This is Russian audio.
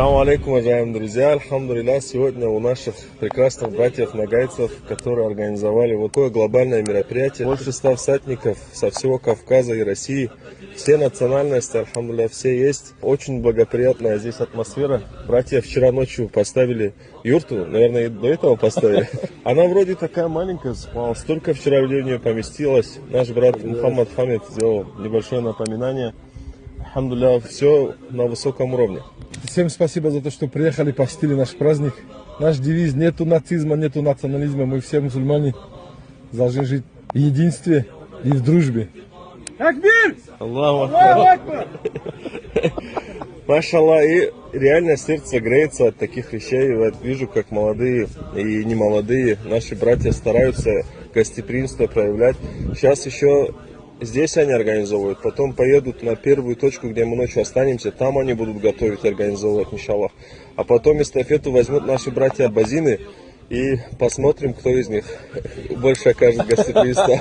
Ассаламу алейкум, уважаемые друзья. Альхамдулилля, сегодня у наших прекрасных братьев-нагайцев, которые организовали вот такое глобальное мероприятие. Больше 100 всадников со всего Кавказа и России. Все национальности, альхамдулилля, все есть. Очень благоприятная здесь атмосфера. Братья вчера ночью поставили юрту, наверное, и до этого поставили. Она вроде такая маленькая, столько вчера людей в нее поместилось. Наш брат Мухаммад Хамид сделал небольшое напоминание. Альхамдулилля, все на высоком уровне. Всем спасибо за то, что приехали, посетили наш праздник. Наш девиз: нету нацизма, нету национализма. Мы все мусульмане должны жить в единстве и в дружбе. Такбир! Аллаху акбар! Машаллах, и реально сердце греется от таких вещей. Вот вижу, как молодые и немолодые наши братья стараются гостеприимство проявлять. Сейчас еще здесь они организовывают, потом поедут на первую точку, где мы ночью останемся, там они будут готовить и организовывать, иншаллах. А потом эстафету возьмут наши братья-абазины, и посмотрим, кто из них больше окажет гостеприимство.